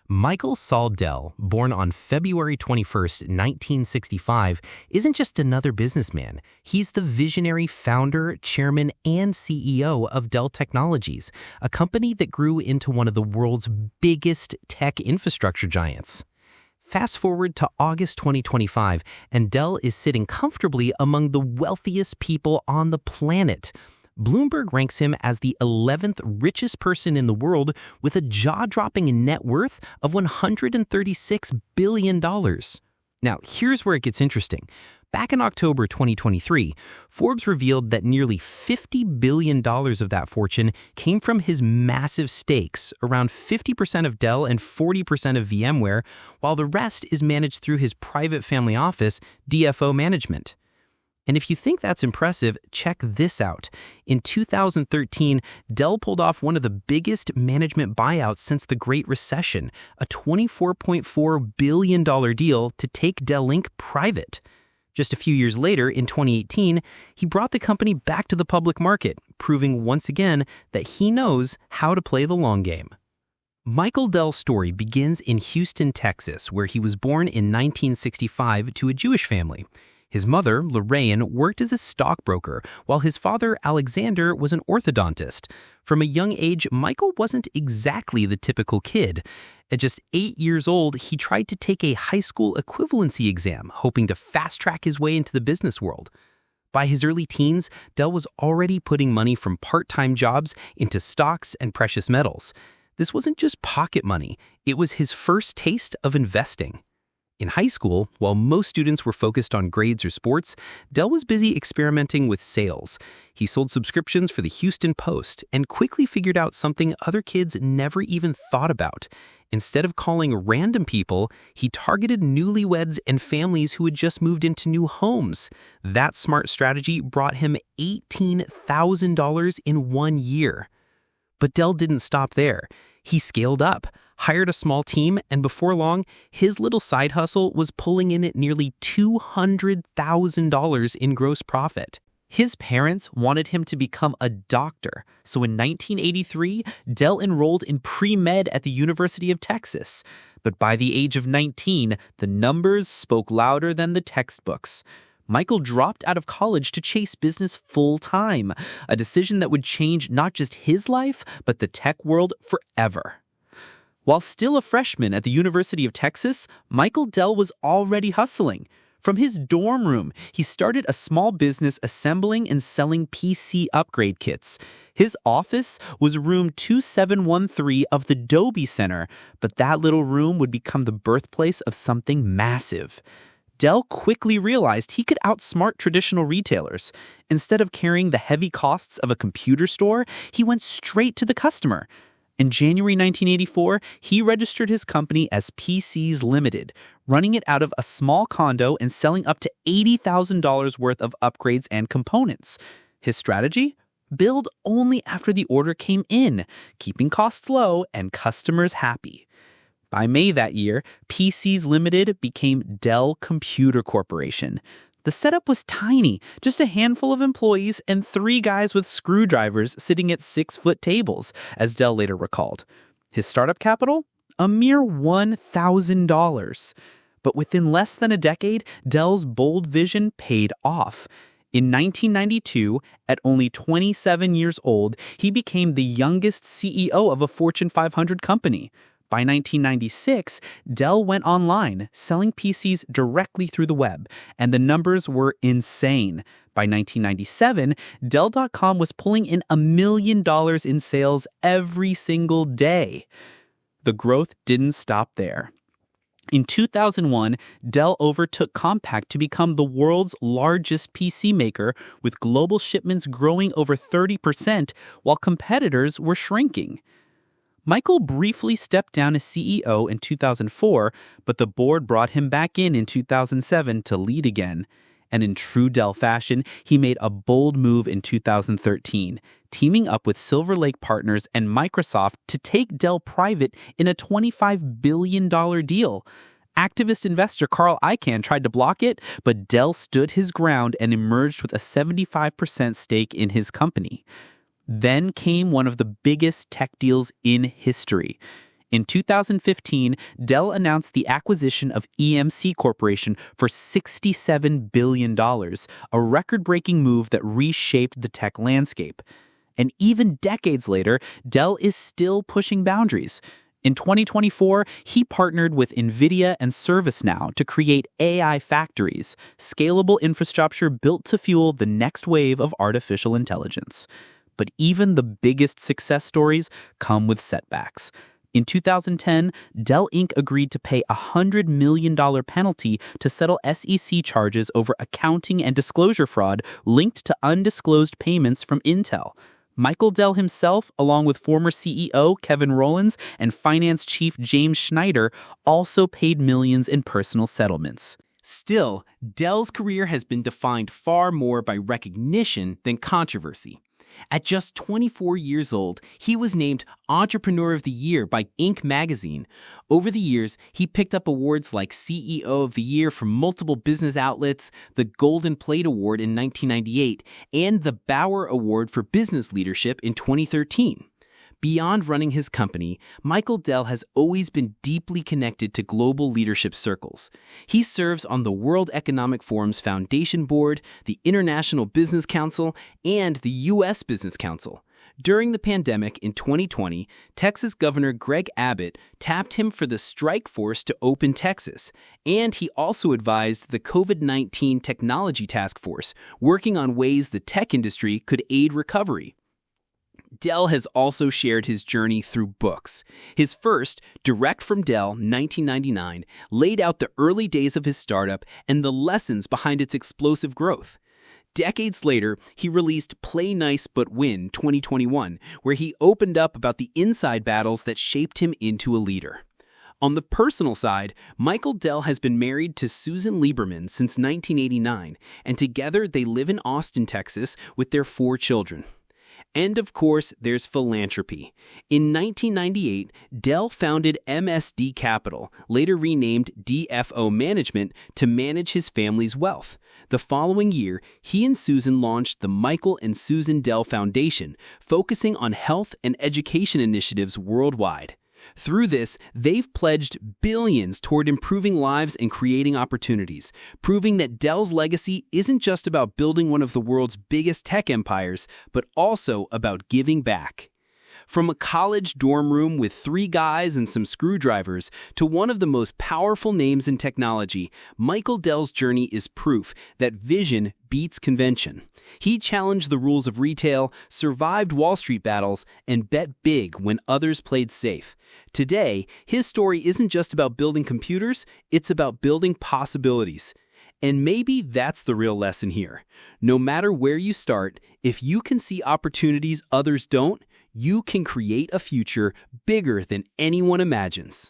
Michael Saul Dell, born on February 21st, 1965, isn't just another businessman. He's the visionary founder, chairman, and CEO of Dell Technologies, a company that grew into one of the world's biggest tech infrastructure giants. Fast forward to August 2025, and Dell is sitting comfortably among the wealthiest people on the planet. Bloomberg ranks him as the 11th richest person in the world with a jaw-dropping net worth of $136 billion. Now, here's where it gets interesting. Back in October 2023, Forbes revealed that nearly $50 billion of that fortune came from his massive stakes, around 50% of Dell and 40% of VMware, while the rest is managed through his private family office, DFO Management. And if you think that's impressive, check this out. In 2013, Dell pulled off one of the biggest management buyouts since the Great Recession, a $24.4 billion deal to take Dell Inc. private. Just a few years later, in 2018, he brought the company back to the public market, proving once again that he knows how to play the long game. Michael Dell's story begins in Houston, Texas, where he was born in 1965 to a Jewish family. His mother, Lorraine, worked as a stockbroker, while his father, Alexander, was an orthodontist. From a young age, Michael wasn't exactly the typical kid. At just 8 years old, he tried to take a high school equivalency exam, hoping to fast-track his way into the business world. By his early teens, Dell was already putting money from part-time jobs into stocks and precious metals. This wasn't just pocket money. It was his first taste of investing. In high school, while most students were focused on grades or sports, Dell was busy experimenting with sales. He sold subscriptions for the Houston Post and quickly figured out something other kids never even thought about. Instead of calling random people, he targeted newlyweds and families who had just moved into new homes. That smart strategy brought him $18,000 in 1 year. But Dell didn't stop there. He scaled up, hired a small team, and before long, his little side hustle was pulling in at nearly $200,000 in gross profit. His parents wanted him to become a doctor, so in 1983, Dell enrolled in pre-med at the University of Texas. But by the age of 19, the numbers spoke louder than the textbooks. Michael dropped out of college to chase business full-time, a decision that would change not just his life, but the tech world forever. While still a freshman at the University of Texas, Michael Dell was already hustling. From his dorm room, he started a small business assembling and selling PC upgrade kits. His office was room 2713 of the Dobie Center, but that little room would become the birthplace of something massive. Dell quickly realized he could outsmart traditional retailers. Instead of carrying the heavy costs of a computer store, he went straight to the customer. In January 1984, he registered his company as PCs Limited, running it out of a small condo and selling up to $80,000 worth of upgrades and components. His strategy? Build only after the order came in, keeping costs low and customers happy. By May that year, PCs Limited became Dell Computer Corporation. The setup was tiny, just a handful of employees and 3 guys with screwdrivers sitting at 6-foot tables, as Dell later recalled. His startup capital? A mere $1,000. But within less than a decade, Dell's bold vision paid off. In 1992, at only 27 years old, he became the youngest CEO of a Fortune 500 company. By 1996, Dell went online, selling PCs directly through the web, and the numbers were insane. By 1997, Dell.com was pulling in $1 million in sales every single day. The growth didn't stop there. In 2001, Dell overtook Compaq to become the world's largest PC maker, with global shipments growing over 30% while competitors were shrinking. Michael briefly stepped down as CEO in 2004, but the board brought him back in 2007 to lead again. And in true Dell fashion, he made a bold move in 2013, teaming up with Silver Lake Partners and Microsoft to take Dell private in a $25 billion deal. Activist investor Carl Icahn tried to block it, but Dell stood his ground and emerged with a 75% stake in his company. Then came one of the biggest tech deals in history. In 2015, Dell announced the acquisition of EMC Corporation for $67 billion, a record-breaking move that reshaped the tech landscape. And even decades later, Dell is still pushing boundaries. In 2024, he partnered with NVIDIA and ServiceNow to create AI factories, scalable infrastructure built to fuel the next wave of artificial intelligence. But even the biggest success stories come with setbacks. In 2010, Dell Inc. agreed to pay a $100 million penalty to settle SEC charges over accounting and disclosure fraud linked to undisclosed payments from Intel. Michael Dell himself, along with former CEO Kevin Rowlands and finance chief James Schneider, also paid millions in personal settlements. Still, Dell's career has been defined far more by recognition than controversy. At just 24 years old, he was named Entrepreneur of the Year by Inc. magazine. Over the years, he picked up awards like CEO of the Year from multiple business outlets, the Golden Plate Award in 1998, and the Bauer Award for Business Leadership in 2013. Beyond running his company, Michael Dell has always been deeply connected to global leadership circles. He serves on the World Economic Forum's Foundation Board, the International Business Council, and the U.S. Business Council. During the pandemic in 2020, Texas Governor Greg Abbott tapped him for the strike force to open Texas, and he also advised the COVID-19 Technology Task Force, working on ways the tech industry could aid recovery. Dell has also shared his journey through books. His first, Direct from Dell, 1999, laid out the early days of his startup and the lessons behind its explosive growth. Decades later, he released Play Nice But Win, 2021, where he opened up about the inside battles that shaped him into a leader. On the personal side, Michael Dell has been married to Susan Lieberman since 1989, and together they live in Austin, Texas, with their 4 children. And of course, there's philanthropy. In 1998, Dell founded MSD Capital, later renamed DFO Management, to manage his family's wealth. The following year, he and Susan launched the Michael and Susan Dell Foundation, focusing on health and education initiatives worldwide. Through this, they've pledged billions toward improving lives and creating opportunities, proving that Dell's legacy isn't just about building one of the world's biggest tech empires, but also about giving back. From a college dorm room with 3 guys and some screwdrivers to one of the most powerful names in technology, Michael Dell's journey is proof that vision beats convention. He challenged the rules of retail, survived Wall Street battles, and bet big when others played safe. Today, his story isn't just about building computers, it's about building possibilities. And maybe that's the real lesson here. No matter where you start, if you can see opportunities others don't, you can create a future bigger than anyone imagines.